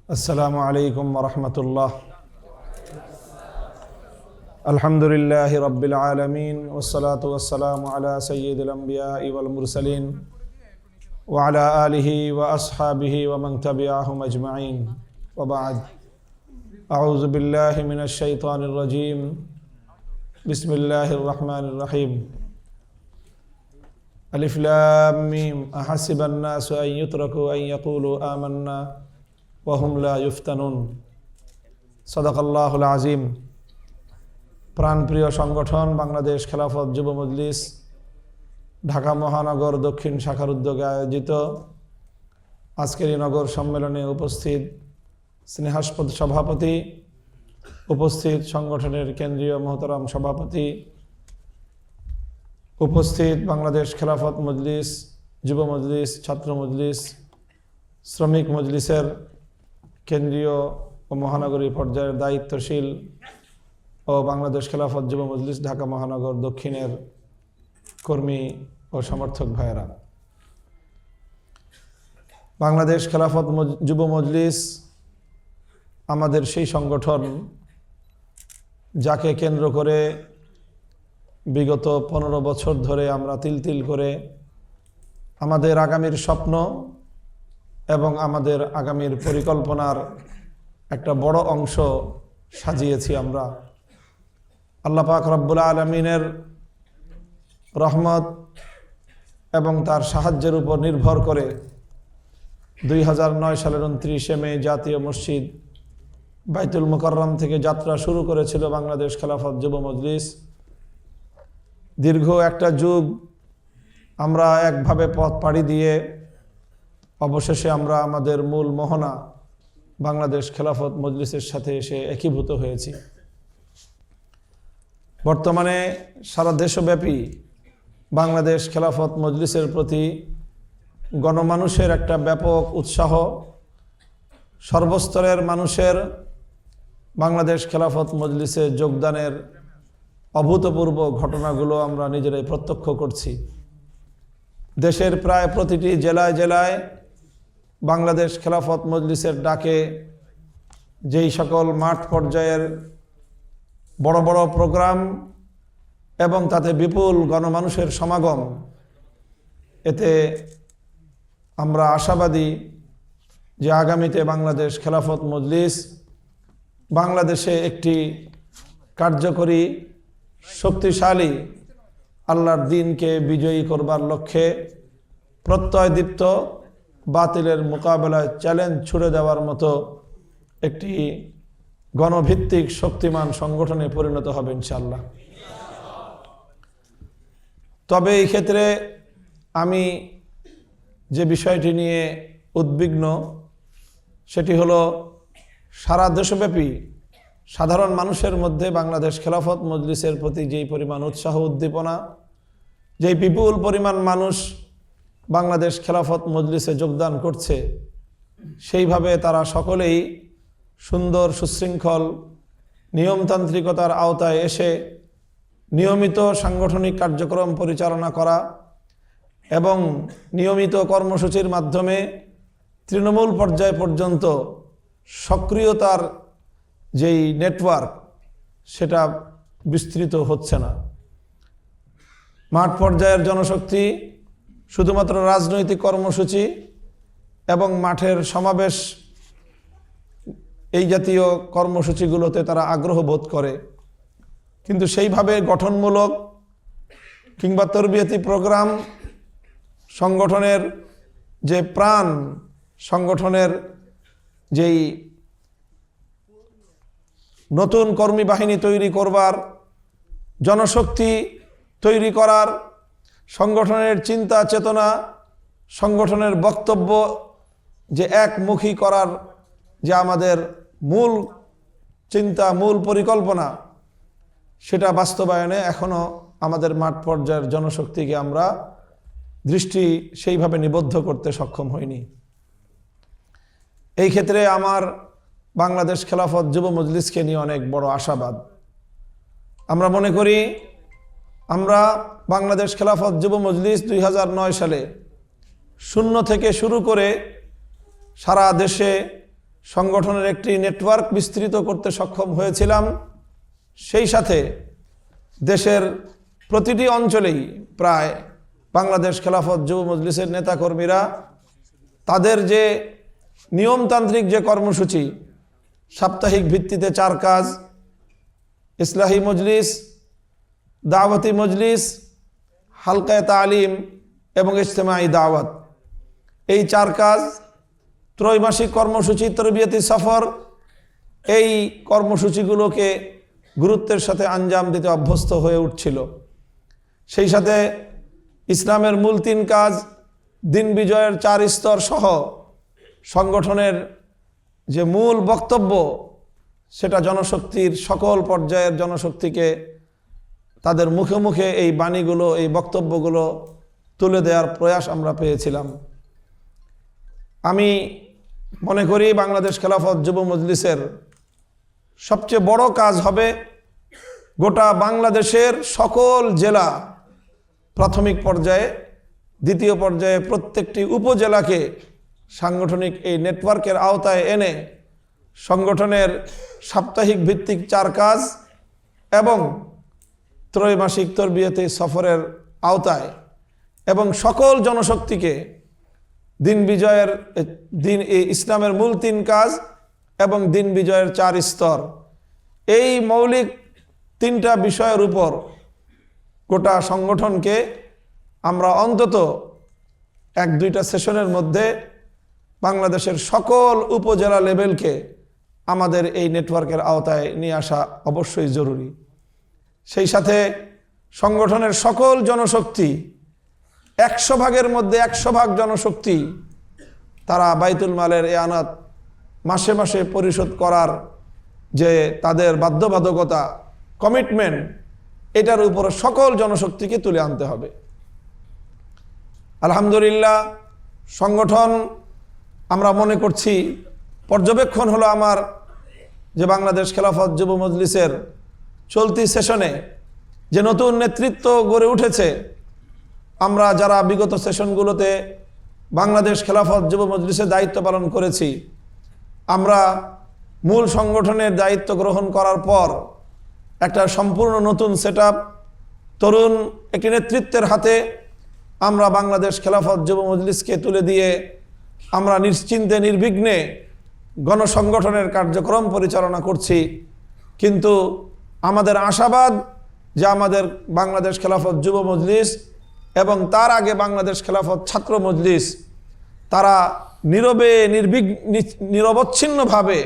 السلام عليكم ورحمة الله. الحمد لله رب العالمين والصلاة والسلام على سيد الأنبياء والمرسلين وعلى آله وأصحابه ومن تبعهم أجمعين وبعد. أعوذ بالله من الشيطان الرجيم. بسم الله الرحمن الرحيم. ألف لام ميم أحسب الناس أن يتركوا أن يقولوا آمنا وهم لا يفتنون. صدق الله العظيم. প্রাণপ্রিয় সংগঠন বাংলাদেশ খেলাফত যুব মজলিস ঢাকা মহানগর দক্ষিণ শাখার উদ্যোগে আয়োজিত আজকের এই নগর সম্মেলনে উপস্থিত স্নেহাস্পদ সভাপতি, উপস্থিত সংগঠনের কেন্দ্রীয় মহতরম সভাপতি, উপস্থিত বাংলাদেশ খেলাফত মজলিস, যুব মজলিস, ছাত্র মজলিস, শ্রমিক মজলিসের কেন্দ্রীয় ও মহানগরী পর্যায়ের দায়িত্বশীল ও বাংলাদেশ খেলাফত যুব মজলিস ঢাকা মহানগর দক্ষিণের কর্মী ও সমর্থক ভাইয়েরা, বাংলাদেশ খেলাফত যুব মজলিস আমাদের সেই সংগঠন যাকে কেন্দ্র করে বিগত 15 বছর ধরে আমরা তিল তিল করে আমাদের আগামীর স্বপ্ন এবং আমাদের আগামীর পরিকল্পনার একটা বড় অংশ সাজিয়েছি। আমরা আল্লাহ পাক রব্বুল আলামিনের রহমত এবং তার সাহায্যের উপর নির্ভর করে 2009 সালের 29 মে জাতীয় মসজিদ বাইতুল মুকাররম থেকে যাত্রা শুরু করেছিল বাংলাদেশ খেলাফত যুব মজলিস। দীর্ঘ একটা যুগ আমরা একভাবে পথ পাড়ি দিয়ে অবশেষে আমরা আমাদের মূল মোহনা বাংলাদেশ খেলাফত মজলিসের সাথে এসে একীভূত হয়েছি। বর্তমানে সারা দেশব্যাপী বাংলাদেশ খেলাফত মজলিসের প্রতি গণমানুষের একটা ব্যাপক উৎসাহ, সর্বস্তরের মানুষের বাংলাদেশ খেলাফত মজলিসে যোগদানের অভূতপূর্ব ঘটনাগুলো আমরা নিজেরাই প্রত্যক্ষ করছি। দেশের প্রায় প্রতিটি জেলায় জেলায় বাংলাদেশ খেলাফত মজলিসের ডাকে যেই সকল মাঠ পর্যায়ের বড় বড় প্রোগ্রাম এবং তাতে বিপুল গণমানুষের সমাগম, এতে আমরা আশাবাদী যে আগামীতে বাংলাদেশ খেলাফত মজলিস বাংলাদেশে একটি কার্যকরী, শক্তিশালী, আল্লাহর দ্বীনকে বিজয়ী করবার লক্ষ্যে প্রত্যয়দীপ্ত, বাতিলের মোকাবেলায় চ্যালেঞ্জ ছুড়ে দেওয়ার মতো একটি গণভিত্তিক শক্তিমান সংগঠনে পরিণত হবে ইনশাআল্লাহ। তবে এই ক্ষেত্রে আমি যে বিষয়টি নিয়ে উদ্বিগ্ন সেটি হলো সারা দেশব্যাপী সাধারণ মানুষের মধ্যে বাংলাদেশ খেলাফত মজলিসের প্রতি যেই পরিমাণ উৎসাহ উদ্দীপনা, যেই বিপুল পরিমাণ মানুষ বাংলাদেশ খেলাফত মজলিসে যোগদান করছে, সেইভাবে তারা সকলেই সুন্দর সুশৃঙ্খল নিয়মতান্ত্রিকতার আওতায় এসে নিয়মিত সাংগঠনিক কার্যক্রম পরিচালনা করা এবং নিয়মিত কর্মসূচির মাধ্যমে তৃণমূল পর্যায় পর্যন্ত সক্রিয়তার যেই নেটওয়ার্ক সেটা বিস্তৃত হচ্ছে না। মাঠ পর্যায়ের জনশক্তি শুধুমাত্র রাজনৈতিক কর্মসূচি এবং মাঠের সমাবেশ, এই জাতীয় কর্মসূচিগুলোতে তারা আগ্রহ বোধ করে, কিন্তু সেইভাবে গঠনমূলক কিংবা তরবিয়তি প্রোগ্রাম, সংগঠনের যে প্রাণ, সংগঠনের যেই নতুন কর্মী বাহিনী তৈরি করবার, জনশক্তি তৈরি করার, সংগঠনের চিন্তা চেতনা, সংগঠনের বক্তব্য যে একমুখী করার যে আমাদের মূল চিন্তা, মূল পরিকল্পনা, সেটা বাস্তবায়নে এখনো আমাদের মাঠ পর্যায়ের জনশক্তিকে আমরা দৃষ্টি সেইভাবে নিবদ্ধ করতে সক্ষম হইনি। এই ক্ষেত্রে আমার বাংলাদেশ খেলাফত যুব মজলিসকে নিয়ে অনেক বড় আশাবাদ। আমরা মনে করি আমরা বাংলাদেশ খেলাফত যুব মজলিস 2009 সালে শূন্য থেকে শুরু করে সারা দেশে সংগঠনের একটি নেটওয়ার্ক বিস্তৃত করতে সক্ষম হয়েছিলাম। সেই সাথে দেশের প্রতিটি অঞ্চলেই প্রায় বাংলাদেশ খেলাফত যুব মজলিসের নেতাকর্মীরা তাদের যে নিয়মতান্ত্রিক যে কর্মসূচি, সাপ্তাহিক ভিত্তিতে 4 কাজ, ইসলাহি মজলিস, দাওয়াতি মজলিস, হালকায়ে তালিম এবং ইজতেমাই দাওয়াত, এই 4 কাজ, ত্রৈমাসিক কর্মসূচি, তরবিয়তি সফর, এই কর্মসূচিগুলোকে গুরুত্বের সাথে আঞ্জাম দিতে অভ্যস্ত হয়ে উঠছিল। সেই সাথে ইসলামের মূল 3 কাজ, দিন বিজয়ের 4 স্তর সহ সংগঠনের যে মূল বক্তব্য, সেটা জনশক্তির সকল পর্যায়ের জনশক্তিকে তাদের মুখে মুখে এই বাণীগুলো, এই বক্তব্যগুলো তুলে দেওয়ার প্রয়াস আমরা পেয়েছিলাম। আমি মনে করি বাংলাদেশ খেলাফত যুব মজলিসের সবচেয়ে বড় কাজ হবে গোটা বাংলাদেশের সকল জেলা, প্রাথমিক পর্যায়ে, দ্বিতীয় পর্যায়ে প্রত্যেকটি উপজেলাকে সাংগঠনিক এই নেটওয়ার্কের আওতায় এনে সংগঠনের সাপ্তাহিক ভিত্তিক 4 কাজ এবং ত্রৈমাসিক তরবিয়তি সফরের আওতায় এবং সকল জনশক্তিকে দিন বিজয়ের ইসলামের মূল 3 কাজ এবং দিন বিজয়ের 4 স্তর, এই মৌলিক 3টা বিষয়ের উপর গোটা সংগঠনকে আমরা অন্তত 1-2টা সেশনের মধ্যে বাংলাদেশের সকল উপজেলা লেভেলকে আমাদের এই নেটওয়ার্কের আওতায় নিয়ে আসা অবশ্যই জরুরি। সেই সাথে সংগঠনের সকল জনশক্তি, 100 ভাগের মধ্যে 100 ভাগ জনশক্তি তারা বাইতুল মালের এয়ানাত মাসে মাসে পরিশোধ করার যে তাদের বাধ্যবাধকতা, কমিটমেন্ট, এটার উপর সকল জনশক্তিকে তুলে আনতে হবে। আলহামদুলিল্লাহ, সংগঠন আমরা মনে করছি, পর্যবেক্ষণ হলো আমার, যে বাংলাদেশ খেলাফত যুব মজলিসের চলতি সেশনে যে নতুন নেতৃত্ব গড়ে উঠেছে, আমরা যারা বিগত সেশনগুলোতে বাংলাদেশ খেলাফত যুব মজলিসের দায়িত্ব পালন করেছি, আমরা মূল সংগঠনের দায়িত্ব গ্রহণ করার পর একটা সম্পূর্ণ নতুন সেটআপ, তরুণ একটি নেতৃত্বের হাতে আমরা বাংলাদেশ খেলাফত যুব মজলিসকে তুলে দিয়ে আমরা নিশ্চিন্তে নির্বিঘ্নে গণসংগঠনের কার্যক্রম পরিচালনা করছি। কিন্তু আমাদের আশাবাদ যে আমাদের বাংলাদেশ খেলাফত যুব মজলিস এবং তার আগে বাংলাদেশ খেলাফত ছাত্র মজলিস, তারা নীরবে নিরবচ্ছিন্নভাবে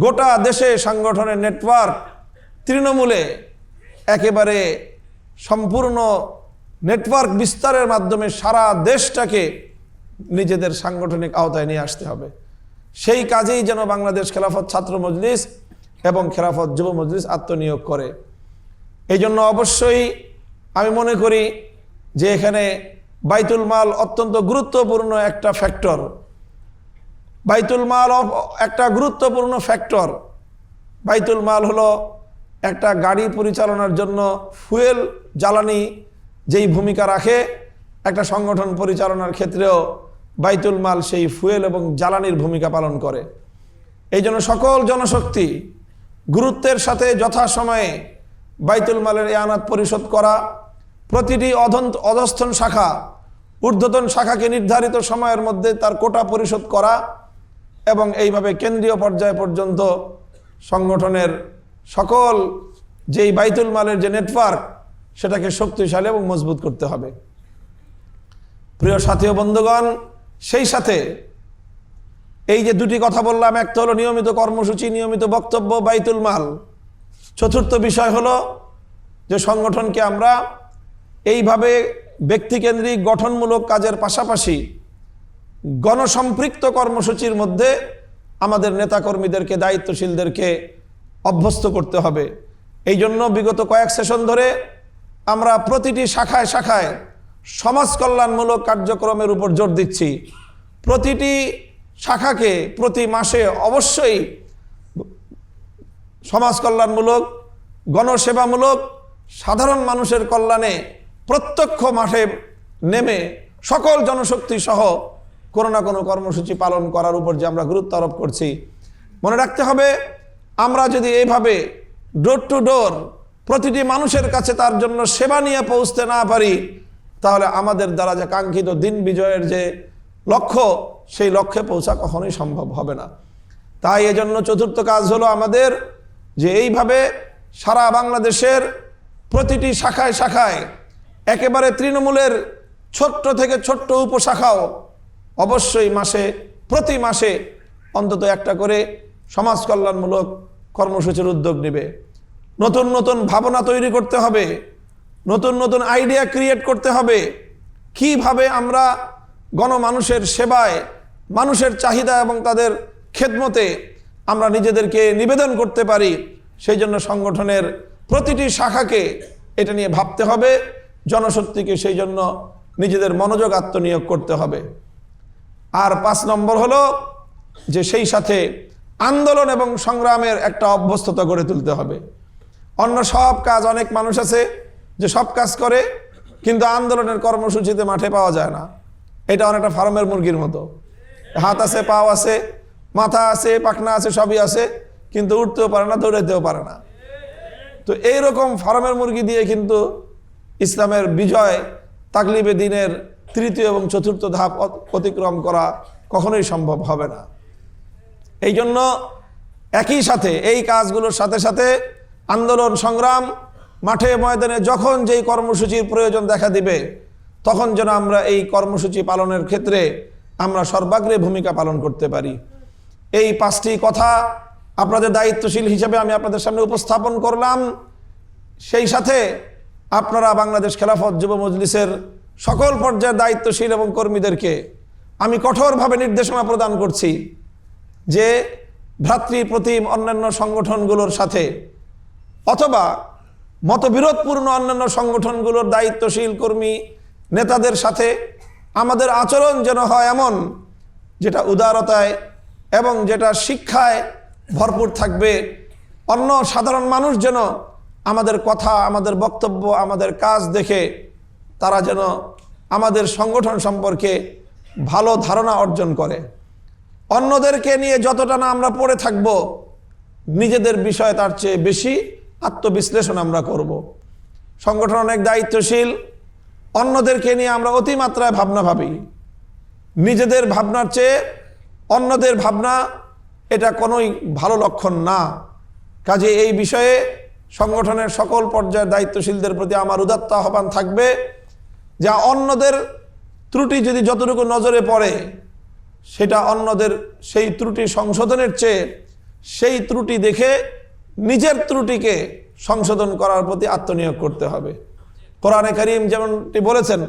গোটা দেশে সংগঠনের নেটওয়ার্ক তৃণমূলে একেবারে সম্পূর্ণ নেটওয়ার্ক বিস্তারের মাধ্যমে সারা দেশটাকে নিজেদের সাংগঠনিক আওতায় নিয়ে আসতে হবে। সেই কাজেই যেন বাংলাদেশ খেলাফত ছাত্র মজলিস এবং খেলাফত যুব মজলিস আত্মনিয়োগ করে। এই জন্য অবশ্যই আমি মনে করি যে এখানে বাইতুল মাল অত্যন্ত গুরুত্বপূর্ণ একটা ফ্যাক্টর। বাইতুল মাল একটা গুরুত্বপূর্ণ ফ্যাক্টর। বাইতুল মাল হলো একটা গাড়ি পরিচালনার জন্য ফুয়েল, জ্বালানি যেই ভূমিকা রাখে, একটা সংগঠন পরিচালনার ক্ষেত্রেও বাইতুল মাল সেই ফুয়েল এবং জ্বালানির ভূমিকা পালন করে। এই জন্য সকল জনশক্তি গুরুত্বের সাথে যথাসময়ে বাইতুল মালের এয়ানাত পরিশোধ করা, প্রতিটি অধস্থন শাখা ঊর্ধ্বতন শাখাকে নির্ধারিত সময়ের মধ্যে তার কোটা পরিশোধ করা এবং এইভাবে কেন্দ্রীয় পর্যায় পর্যন্ত সংগঠনের সকল যেই বাইতুল মালের যে নেটওয়ার্ক, সেটাকে শক্তিশালী এবং মজবুত করতে হবে। প্রিয় সাথী ও বন্ধুগণ, সেই সাথে এই যে 2টি কথা বললাম, একটা হলো নিয়মিত কর্মসূচি, নিয়মিত বক্তব্য, বাইতুল মাল। চতুর্থ বিষয় হলো যে সংগঠনকে আমরা এইভাবে ব্যক্তিকেন্দ্রিক গঠনমূলক কাজের পাশাপাশি গণসম্পৃক্ত কর্মসূচির মধ্যে আমাদের নেতাকর্মীদেরকে, দায়িত্বশীলদেরকে অভ্যস্ত করতে হবে। এই জন্য বিগত কয়েক সেশন ধরে আমরা প্রতিটি শাখায় শাখায় সমাজ কল্যাণমূলক কার্যক্রমের উপর জোর দিচ্ছি। প্রতিটি শাখাকে প্রতি মাসে অবশ্যই সমাজ কল্যাণমূলক, গণসেবামূলক, সাধারণ মানুষের কল্যাণে প্রত্যক্ষ মাঠে নেমে সকল জনশক্তি সহ কোনো না কোনো কর্মসূচি পালন করার উপর যে আমরা গুরুত্ব আরোপ করছি, মনে রাখতে হবে, আমরা যদি এইভাবে ডোর টু ডোর প্রতিটি মানুষের কাছে তার জন্য সেবা নিয়ে পৌঁছতে না পারি, তাহলে আমাদের দ্বারা যে কাঙ্ক্ষিত দিন বিজয়ের যে লক্ষ্য, সেই লক্ষ্যে পৌঁছা কখনোই সম্ভব হবে না। তাই এজন্য চতুর্থ কাজ হলো আমাদের যে এইভাবে সারা বাংলাদেশের প্রতিটি শাখায় শাখায়, একেবারে তৃণমূলের ছোট্ট থেকে ছোট্ট উপশাখাও অবশ্যই প্রতি মাসে অন্তত একটা করে সমাজ কল্যাণমূলক কর্মসূচির উদ্যোগ নেবে। নতুন নতুন ভাবনা তৈরি করতে হবে, নতুন নতুন আইডিয়া ক্রিয়েট করতে হবে, কিভাবে আমরা গণমানুষের সেবায়, মানুষের চাহিদা এবং তাদের খেদমতে আমরা নিজেদেরকে নিবেদন করতে পারি। সেই জন্য সংগঠনের প্রতিটি শাখাকে এটা নিয়ে ভাবতে হবে, জনশক্তিকে সেই জন্য নিজেদের মনোযোগ আত্মনিয়োগ করতে হবে। আর 5 নম্বর হলো যে সেই সাথে আন্দোলন এবং সংগ্রামের একটা অভ্যস্ততা গড়ে তুলতে হবে। অন্য সব কাজ, অনেক মানুষ আছে যে সব কাজ করে কিন্তু আন্দোলনের কর্মসূচিতে মাঠে পাওয়া যায় না। এটা অনেকটা ফার্মের মুরগির মতো, হাত আছে, পাও আছে, মাথা আছে, পাখনা আছে, সবই আছে, কিন্তু উঠতেও পারে না, দৌড়াইতেও পারে না। তো এইরকম ফার্মের মুরগি দিয়ে কিন্তু ইসলামের বিজয়, তাকলিবে দিনের 3য় এবং 4র্থ ধাপ অতিক্রম করা কখনোই সম্ভব হবে না। এই জন্য একই সাথে এই কাজগুলোর সাথে সাথে আন্দোলন সংগ্রাম, মাঠে ময়দানে যখন যেই কর্মসূচির প্রয়োজন দেখা দিবে, তখন যেন আমরা এই কর্মসূচি পালনের ক্ষেত্রে আমরা সর্বাগ্রে ভূমিকা পালন করতে পারি। এই 5টি কথা আপনাদের দায়িত্বশীল হিসেবে আমি আপনাদের সামনে উপস্থাপন করলাম। সেই সাথে আপনারা বাংলাদেশ খেলাফত যুব মজলিসের সকল পর্যায়ের দায়িত্বশীল এবং কর্মীদেরকে আমি কঠোরভাবে নির্দেশনা প্রদান করছি যে ভ্রাতৃপ্রতিম অন্যান্য সংগঠনগুলোর সাথে অথবা মতবিরোধপূর্ণ অন্যান্য সংগঠনগুলোর দায়িত্বশীল কর্মী নেতাদের সাথে আমাদের আচরণ যেন হয় এমন যেটা উদারতায় এবং যেটা শিক্ষায় ভরপুর থাকবে। অন্য সাধারণ মানুষ যেন আমাদের কথা, আমাদের বক্তব্য, আমাদের কাজ দেখে তারা যেন আমাদের সংগঠন সম্পর্কে ভালো ধারণা অর্জন করে। অন্যদেরকে নিয়ে যতটা না আমরা পড়ে থাকব, নিজেদের বিষয়ে তার চেয়ে বেশি আত্মবিশ্লেষণ আমরা করব। সংগঠন অনেক দায়িত্বশীল, অন্যদেরকে নিয়ে আমরা অতিমাত্রায় ভাবনা ভাবি। নিজেদের ভাবনার চেয়ে অন্যদের ভাবনা, এটা কোনোই ভালো লক্ষণ না। কাজে এই বিষয়ে সংগঠনের সকল পর্যায়ের দায়িত্বশীলদের প্রতি আমার উদাত্ত আহ্বান থাকবে, যা অন্যদের ত্রুটি যদি যতটুকু নজরে পড়ে, সেটা অন্যদের সেই ত্রুটি সংশোধনের চেয়ে সেই ত্রুটি দেখে নিজের ত্রুটিকে সংশোধন করার প্রতি আত্মনিয়োগ করতে হবে। কোরআনে কারীম যেমনটি বলেছেন,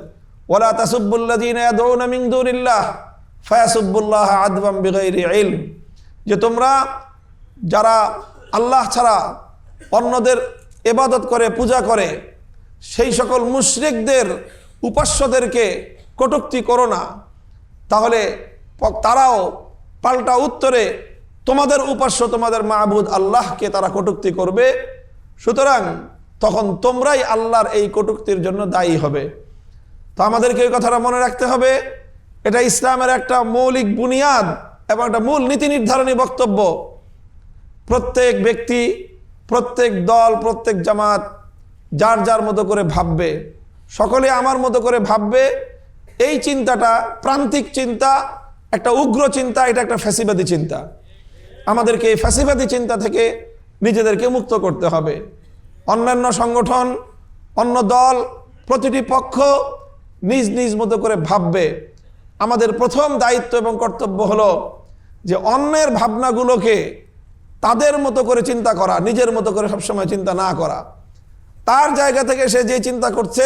ওয়ালা তাসুব্বুল্লাযীনা ইয়াদউনা মিন দুনিল্লাহ ফায়াসুব্বুল্লাহ আদওয়াম বিগাইরি ইলম, যে তোমরা যারা আল্লাহ ছাড়া অন্যদের ইবাদত করে, পূজা করে, সেই সকল মুশরিকদের, উপাস্যদেরকে কটূক্তি করো না, তাহলে তারাও পাল্টা উত্তরে তোমাদের উপাস্য, তোমাদের মাবুদ আল্লাহকে তারা কটূক্তি করবে। সুতরাং তখন তোমরাই আল্লাহর এই কটূক্তির জন্য দায়ী হবে। তো আমাদেরকে এই কথাটা মনে রাখতে হবে। এটা ইসলামের একটা মৌলিক বুনিয়াদ এবং একটা মূল নীতি নির্ধারণী বক্তব্য। প্রত্যেক ব্যক্তি, প্রত্যেক দল, প্রত্যেক জামাত যার যার মতো করে ভাববে, সকলে আমার মতো করে ভাববে। এই চিন্তাটা প্রান্তিক চিন্তা, একটা উগ্র চিন্তা, এটা একটা ফ্যাসিবাদী চিন্তা। আমাদেরকে এই ফ্যাসিবাদী চিন্তা থেকে নিজেদেরকে মুক্ত করতে হবে। অন্যান্য সংগঠন, অন্য দল, প্রতিটি পক্ষ নিজ নিজ মতো করে ভাববে। আমাদের প্রথম দায়িত্ব এবং কর্তব্য হলো যে অন্যের ভাবনাগুলোকে তাদের মতো করে চিন্তা করা, নিজের মতো করে সবসময় চিন্তা না করা। তার জায়গা থেকে সে যে চিন্তা করছে,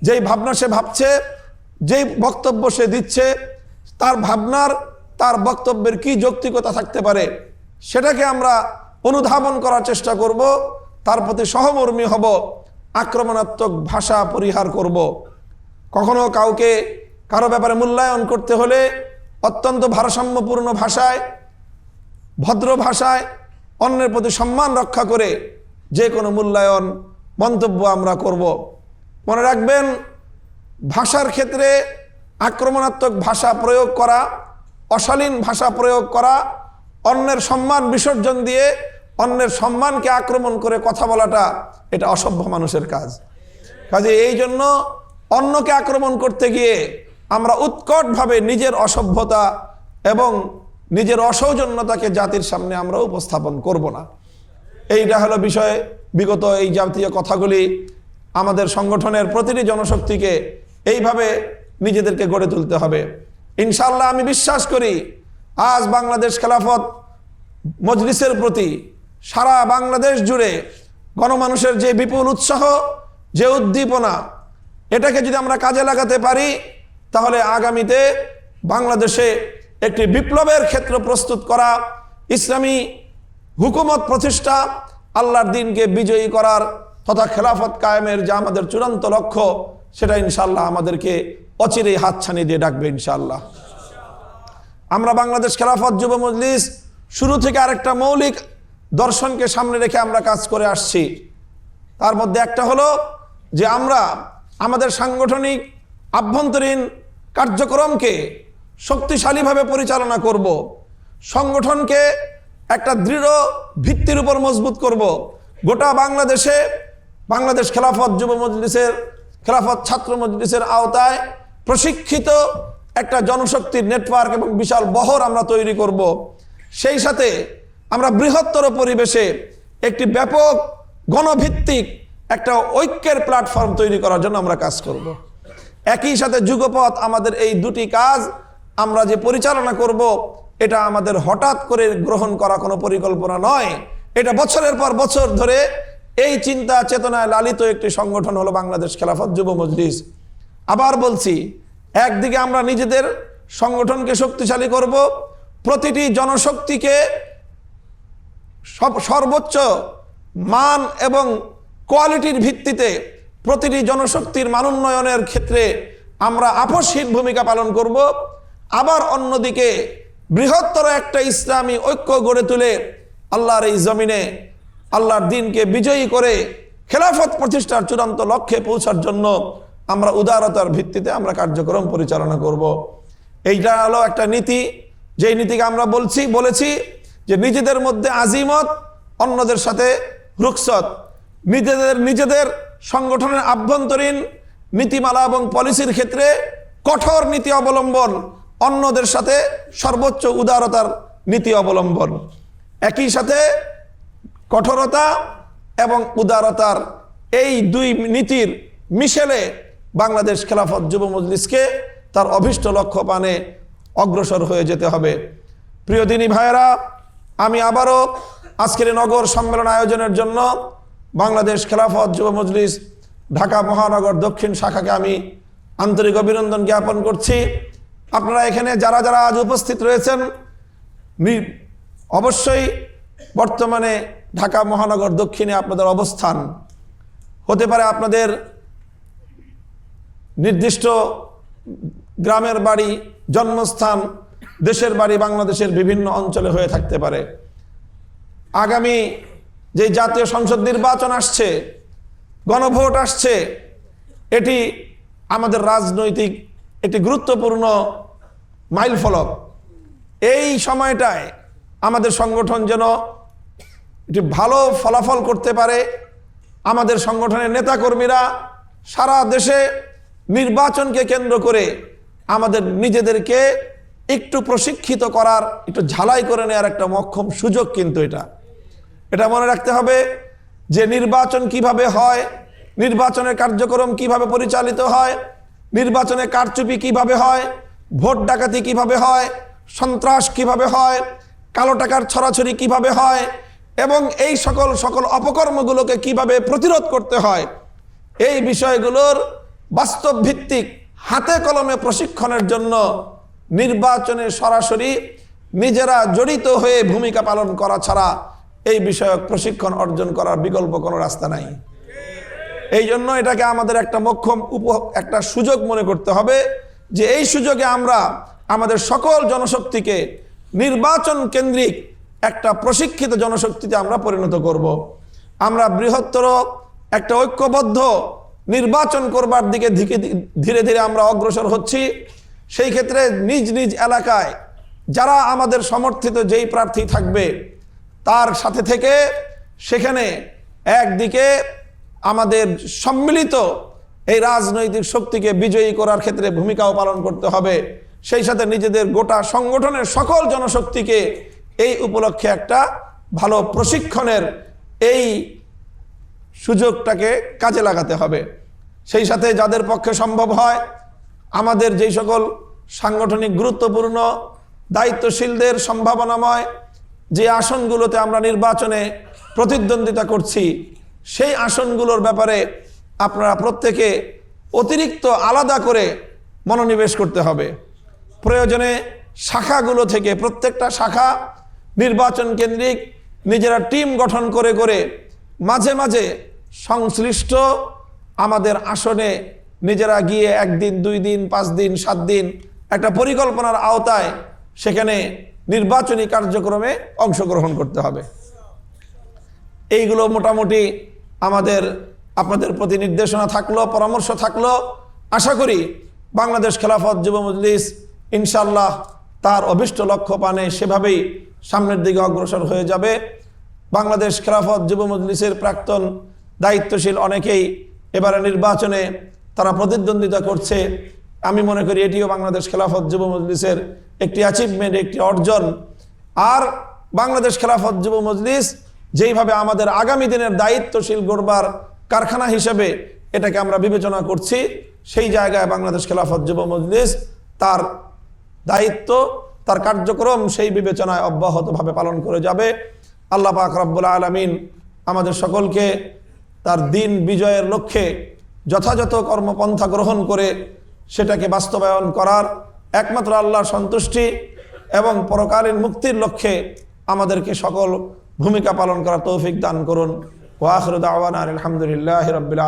যেই ভাবনা সে ভাবছে, যেই বক্তব্য সে দিচ্ছে, তার ভাবনার, তার বক্তব্যের কি যৌক্তিকতা থাকতে পারে, সেটাকে আমরা অনুধাবন করার চেষ্টা করব। তার প্রতি সহমর্মী হব, আক্রমণাত্মক ভাষা পরিহার করব। কখনো কাউকে কারো ব্যাপারে মূল্যায়ন করতে হলে অত্যন্ত ভারসাম্যপূর্ণ ভাষায়, ভদ্র ভাষায়, অন্যের প্রতি সম্মান রক্ষা করে যে কোনো মূল্যায়ন মন্তব্য আমরা করব। মনে রাখবেন, ভাষার ক্ষেত্রে আক্রমণাত্মক ভাষা প্রয়োগ করা, অশালীন ভাষা প্রয়োগ করা অন্যের সম্মান বিসর্জন দিয়ে অন্যের সম্মানকে আক্রমণ করে কথা বলাটা এটা অসভ্য মানুষের কাজ। কাজে এই জন্য অন্যকে আক্রমণ করতে গিয়ে আমরা উৎকটভাবে নিজের অসভ্যতা এবং নিজের অসৌজন্যতাকে জাতির সামনে আমরা উপস্থাপন করব না। এইটা হলো বিষয়। বিগত এই জাতীয় কথাগুলি আমাদের সংগঠনের প্রতিটি জনশক্তিকে এইভাবে নিজেদেরকে গড়ে তুলতে হবে। ইনশাআল্লাহ আমি বিশ্বাস করি আজ বাংলাদেশ খেলাফত মজলিসের প্রতি সারা বাংলাদেশ জুড়ে গণমানুষের যে বিপুল উৎসাহ, যে উদ্দীপনা, এটাকে যদি আমরা কাজে লাগাতে পারি তাহলে আগামীতে বাংলাদেশে একটি বিপ্লবের ক্ষেত্র প্রস্তুত করা, ইসলামী হুকুমত প্রতিষ্ঠা, আল্লাহর দ্বীনকে বিজয়ী করার তথা খেলাফত কায়েমের যে আমাদের চূড়ান্ত লক্ষ্য, সেটা ইনশাআল্লাহ আমাদেরকে অচিরেই হাতছানি দিয়ে ডাকবে ইনশাআল্লাহ। আমরা বাংলাদেশ খেলাফত যুব মজলিস শুরু থেকে আরেকটা মৌলিক দর্শনকে সামনে রেখে আমরা কাজ করে আসছি। তার মধ্যে একটা হলো যে আমরা আমাদের সাংগঠনিক আভ্যন্তরীণ কার্যক্রমকে শক্তিশালীভাবে পরিচালনা করব, সংগঠনকে একটা দৃঢ় ভিত্তির উপর মজবুত করব। গোটা বাংলাদেশে বাংলাদেশ খেলাফত যুব মজলিসের, খেলাফত ছাত্র মজলিসের আওতায় প্রশিক্ষিত একটা জনশক্তির নেটওয়ার্ক এবং বিশাল বহর আমরা তৈরি করব। সেই সাথে আমরা বৃহত্তর পরিবেশে একটি ব্যাপক গণভিত্তিক একটা ঐক্যের প্ল্যাটফর্ম তৈরি করার জন্য আমরা কাজ করব। একই সাথে যুগপথ আমাদের এই দুটি কাজ আমরা যে পরিচালনা করব, এটা আমাদের হঠাৎ করে গ্রহণ করা কোনো পরিকল্পনা নয়। এটা বছরের পর বছর ধরে এই চিন্তা চেতনায় লালিত একটি সংগঠন হলো বাংলাদেশ খেলাফত যুব মজলিস। আবার বলছি, একদিকে আমরা নিজেদের সংগঠনকে শক্তিশালী করব, প্রতিটি জনশক্তিকে সর্বোচ্চ মান এবং কোয়ালিটির ভিত্তিতে প্রতিটি জনশক্তির মানোন্নয়নের ক্ষেত্রে আমরা আপসহীন ভূমিকা পালন করব। আবার অন্যদিকে বৃহত্তর একটা ইসলামী ঐক্য গড়ে তুলে আল্লাহর এই জমিনে আল্লাহর দ্বীনকে বিজয়ী করে খেলাফত প্রতিষ্ঠার চূড়ান্ত লক্ষ্যে পৌঁছার জন্য আমরা উদারতার ভিত্তিতে আমরা কার্যক্রম পরিচালনা করব। এইটা হলো একটা নীতি, যেই নীতিকে আমরা বলেছি যে নিজেদের মধ্যে আজিমত, অন্যদের সাথে রুখসত, নিজেদের সংগঠনের আভ্যন্তরীণ নীতিমালা এবং পলিসির ক্ষেত্রে কঠোর নীতি অবলম্বন, অন্যদের সাথে সর্বোচ্চ উদারতার নীতি অবলম্বন। একই সাথে কঠোরতা এবং উদারতার এই দুই নীতির মিশেলে বাংলাদেশ খেলাফত যুব মজলিসকে তার অভীষ্ট লক্ষ্য পানে অগ্রসর হয়ে যেতে হবে। প্রিয় দিনী ভাইয়েরা, আমি আবারও আজকের নগর সম্মেলন আয়োজনের জন্য বাংলাদেশ খেলাফত যুব মজলিস ঢাকা মহানগর দক্ষিণ শাখাকে আমি আন্তরিক অভিনন্দন জ্ঞাপন করছি। আপনারা এখানে যারা যারা আজ উপস্থিত রয়েছেন, অবশ্যই বর্তমানে ঢাকা মহানগর দক্ষিণে আপনাদের অবস্থান হতে পারে, আপনাদের নির্দিষ্ট গ্রামের বাড়ি, জন্মস্থান, দেশের বাড়ি বাংলাদেশের বিভিন্ন অঞ্চলে হয়ে থাকতে পারে। আগামী যে জাতীয় সংসদ নির্বাচন আসছে, গণভোট আসছে, এটি আমাদের রাজনৈতিক একটি গুরুত্বপূর্ণ মাইলফলক। এই সময়টায় আমাদের সংগঠন যেন একটি ভালো ফলাফল করতে পারে, আমাদের সংগঠনের নেতাকর্মীরা সারা দেশে নির্বাচনকে কেন্দ্র করে আমাদের নিজেদেরকে একটু প্রশিক্ষিত করার, একটু ঝালাই করে নেওয়ার একটা মোক্ষম সুযোগ। কিন্তু এটা মনে রাখতে হবে যে নির্বাচন কিভাবে হয়, নির্বাচনের কার্যক্রম কিভাবে পরিচালিত হয়, নির্বাচনে কারচুপি কিভাবে হয়, ভোট ডাকাতি কিভাবে হয়, সন্ত্রাস কিভাবে হয়, কালো টাকার ছড়াছড়ি কিভাবে হয় এবং এই সকল অপকর্মগুলোকে কিভাবে প্রতিরোধ করতে হয়, এই বিষয়গুলোর বাস্তব ভিত্তিক হাতে কলমে প্রশিক্ষণের জন্য নির্বাচনে সরাসরি নিজেরা জড়িত হয়ে ভূমিকা পালন করা ছাড়া এই বিষয়ক প্রশিক্ষণ অর্জন করার বিকল্প কোনো রাস্তা নাই। এই জন্য এটাকে আমাদের একটা মোক্ষম একটা সুযোগ মনে করতে হবে যে এই সুযোগে আমরা আমাদের সকল জনশক্তিকে নির্বাচন কেন্দ্রিক একটা প্রশিক্ষিত জনশক্তিতে আমরা পরিণত করব। আমরা বৃহত্তর একটা ঐক্যবদ্ধ নির্বাচন করবার দিকে ধীরে ধীরে আমরা অগ্রসর হচ্ছি। সেই ক্ষেত্রে নিজ নিজ এলাকায় যারা আমাদের সমর্থিত যেই প্রার্থী থাকবে তার সাথে থেকে সেখানে একদিকে আমাদের সম্মিলিত এই রাজনৈতিক শক্তিকে বিজয়ী করার ক্ষেত্রে ভূমিকাও পালন করতে হবে, সেই সাথে নিজেদের গোটা সংগঠনের সকল জনশক্তিকে এই উপলক্ষে একটা ভালো প্রশিক্ষণের এই সুযোগটাকে কাজে লাগাতে হবে। সেই সাথে যাদের পক্ষে সম্ভব হয় আমাদের যেই সকল সাংগঠনিক গুরুত্বপূর্ণ দায়িত্বশীলদের সম্ভাবনাময় যে আসনগুলোতে আমরা নির্বাচনে প্রতিদ্বন্দ্বিতা করছি সেই আসনগুলোর ব্যাপারে আপনারা প্রত্যেকে অতিরিক্ত আলাদা করে মনোনিবেশ করতে হবে। প্রয়োজনে শাখাগুলো থেকে প্রত্যেকটা শাখা নির্বাচন কেন্দ্রিক নিজেরা টিম গঠন করে করে মাঝে মাঝে সংশ্লিষ্ট আমাদের আসনে নিজেরা গিয়ে 1 দিন 2 দিন 5 দিন 7 দিন একটা পরিকল্পনার আওতায় সেখানে নির্বাচনী কার্যক্রমে অংশগ্রহণ করতে হবে। এইগুলো মোটামুটি আপনাদের প্রতি নির্দেশনা থাকলো, পরামর্শ থাকলো। আশা করি বাংলাদেশ খেলাফত যুব মজলিস ইনশাআল্লাহ তার অভিষ্ট লক্ষ্য পানে সেভাবেই সামনের দিকে অগ্রসর হয়ে যাবে। বাংলাদেশ খেলাফত যুব মজলিসের প্রাক্তন দায়িত্বশীল অনেকেই এবারে নির্বাচনে তারা প্রতিদ্বন্দ্বিতা করছে। আমি মনে করি এটিও বাংলাদেশ খেলাফত যুব মজলিসের একটি অ্যাচিভমেন্ট, একটি অর্জন। আর বাংলাদেশ খেলাফত যুব মজলিস যেইভাবে আমাদের আগামী দিনের দায়িত্বশীল গড়বার কারখানা হিসেবে এটাকে আমরা বিবেচনা করছি, সেই জায়গায় বাংলাদেশ খেলাফত যুব মজলিস তার দায়িত্ব, তার কার্যক্রম সেই বিবেচনায় অব্যাহতভাবে পালন করে যাবে। আল্লাহ পাক রব্বুল আলামিন আমাদের সকলকে তার দিন বিজয়ের লক্ষ্যে যথাযথ কর্মপন্থা গ্রহণ করে সেটাকে বাস্তবায়ন করার একমাত্র আল্লাহর সন্তুষ্টি এবং পরকালীন মুক্তির লক্ষ্যে আমাদেরকে সকল ভূমিকা পালন করার তৌফিক দান করুন। ওয়া আখিরু দাওয়ানা আলহামদুলিল্লাহি রাব্বিল আলামিন।